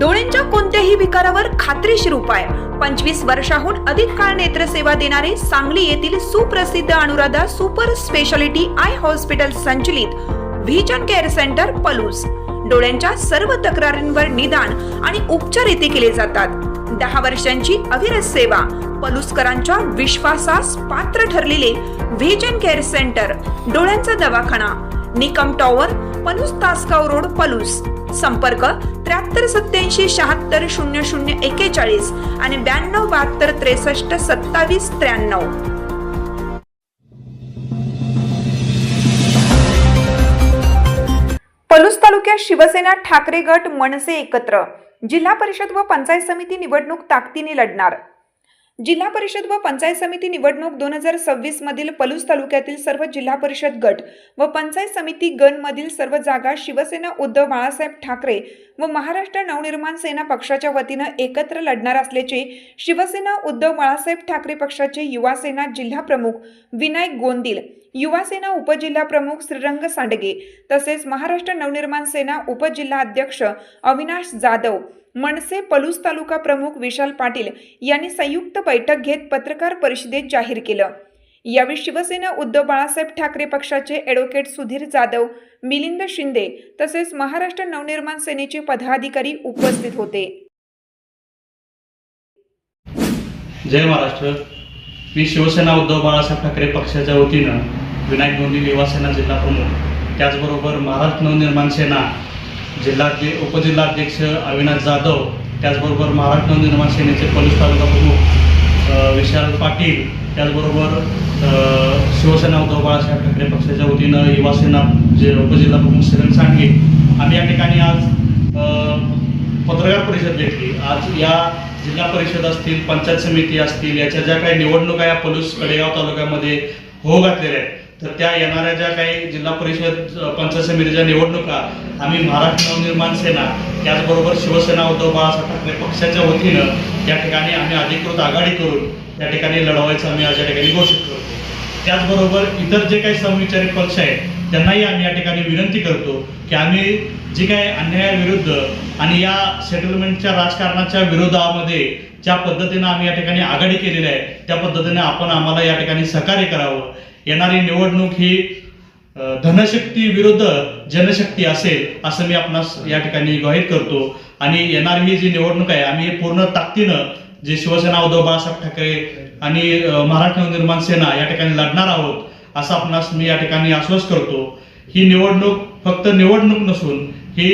डोळ्यांच्या कोणत्याही विकारावर खात्रीशीर उपाय 25 वर्षाहून अधिक काळ नेत्रसेवा देणारे सांगली येथील सुप्रसिद्ध Anuradha super speciality I hospital संचलित व्हिजन केअर सेंटर पलूस। डोळ्यांच्या सर्व तक्रारींवर निदान आणि उपचार येथे केले जातात। 10 वर्षांची अविरत सेवा, पलूसकरांच्या विश्वासास पात्र ठरलेले व्हिजन केअर सेंटर, डोळ्यांचा दवाखाना, निकम टॉवर, पलूस तासगाव रोड, पलूस। संपर्क 7387760041 आणि 9272632793। पलूस तालुक्यात शिवसेना ठाकरे गट मनसे एकत्र। जिल्हा परिषद व पंचायत समिती निवडणूक ताकदीने लढणार। जिल्हा परिषद व पंचायत समिती निवडणूक 2026 मधील पलूस तालुक्यातील सर्व जिल्हा परिषद गट व पंचायत समिती गण मधील सर्व जागा शिवसेना उद्धव बाळासाहेब ठाकरे व महाराष्ट्र नवनिर्माण सेना पक्षाच्या वतीने एकत्र लढणार असल्याचे शिवसेना उद्धव बाळासाहेब ठाकरे पक्षाचे युवा सेना जिल्हा प्रमुख विनायक गोंदिल, युवा सेना उपजिल्हा प्रमुख श्रीरंग सांडगे तसेच महाराष्ट्र नवनिर्माण सेना उपजिल्हा अध्यक्ष अविनाश जाधव, मनसे पलूस तालुका प्रमुख विशाल पाटील यांनी संयुक्त बैठक घेत पत्रकार परिषदेत जाहीर केलं। यावेळी शिवसेना उद्धव बाळासाहेब ठाकरे पक्षाचे ॲडव्होकेट सुधीर जाधव, मिलिंद शिंदे तसेच महाराष्ट्र नवनिर्माण सेनेचे पदाधिकारी उपस्थित होते। जय महाराष्ट्र। मी शिवसेना उद्धव बाळासाहेब ठाकरे पक्षाच्या वतीनं विनायक गोंदिल, युवा सेना जिल्हा प्रमुख, त्याचबरोबर महाराष्ट्र नवनिर्माण सेना उपजिल्हाध्यक्ष अविनाश जाधव, त्याचबरोबर महाराष्ट्र नवनिर्माण सेनेचे पलूस तालुका प्रमुख विशाल पाटील, त्याचबरोबर शिवसेना उद्धव बाळासाहेब ठाकरे पक्षाच्या वतीनं युवा सेना उपजिल्हा प्रमुख श्रीरंग सांडगे, आम्ही या ठिकाणी आज पत्रकार परिषद घेतली। आज या जिल्हा परिषद असतील, पंचायत समिती असतील, याच्या ज्या काही निवडणुका या पलूस कडेगाव तालुक्यामध्ये हो घातलेल्या आहेत, तर त्या येणाऱ्या ज्या काही जिल्हा परिषद पंचायत समितीच्या निवडणुका आम्ही महाराष्ट्र नवनिर्माण सेना त्याचबरोबर शिवसेना उद्धव बाळासाहेब ठाकरे पक्षाच्या वतीनं या ठिकाणी आम्ही अधिकृत आघाडी करून या ठिकाणी लढवायचं आम्ही आज या ठिकाणी घोषित करतो। त्याचबरोबर इतर जे काही समविचारित पक्ष आहेत त्यांनाही आम्ही या ठिकाणी विनंती करतो की आम्ही जी काही अन्यायाविरुद्ध आणि या सेटलमेंटच्या राजकारणाच्या विरोधामध्ये ज्या पद्धतीनं आम्ही या ठिकाणी आघाडी केलेली आहे त्या पद्धतीने आपण आम्हाला या ठिकाणी सहकार्य करावं। येणारी निवडणूक ही धनशक्ती विरुद्ध जनशक्ती असेल असं मी आपणास या ठिकाणी ग्वाहीत करतो आणि येणारी ही जी निवडणूक आहे आम्ही पूर्ण ताकदीनं जे शिवसेना उद्धव बाळासाहेब ठाकरे आणि महाराष्ट्र नवनिर्माण सेना या ठिकाणी लढणार आहोत असं आपणास मी या ठिकाणी आश्वास करतो। ही निवडणूक फक्त निवडणूक नसून ही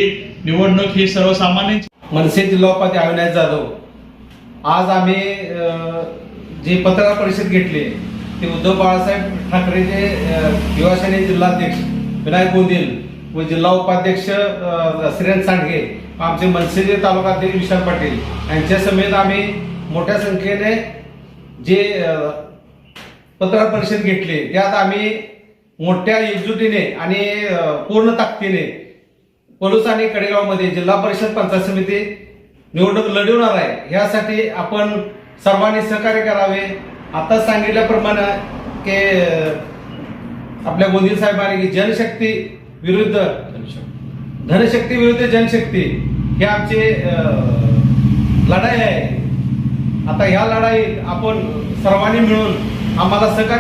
निवडणूक ही सर्वसामान्य। मनसे जिल्हा उपाध्यक्ष अविनाश जाधव, आज आम्ही जे पत्रकार परिषद घेतली ते उद्धव बाळासाहेब ठाकरेचे युवा सेने जिल्हाध्यक्ष विनायक गोंदिल व जिल्हा उपाध्यक्ष श्रीरंग सांडगे, आमचे मनसेचे तालुकाध्यक्ष विशाल पाटील यांच्या समेत आम्ही मोठ्या संख्येने जे पत्रकार परिषद घेतली त्यात आम्ही मोठ्या एकजुटीने आणि पूर्ण ताकदीने पलूस आणि कडेगावमध्ये जिल्हा परिषद पंचायत समिती निवडणूक लढवणार आहे। यासाठी आपण सर्वांनी सहकार्य करावे। आता सांगितल्याप्रमाणे की आपल्या गोंदिल साहेबांनी की जनशक्ती विरुद्ध जनशक्ती हे आमचे लढाई आहे। आता ह्या लढाईत आपण सर्वांनी मिळून आम्हाला सहकार्य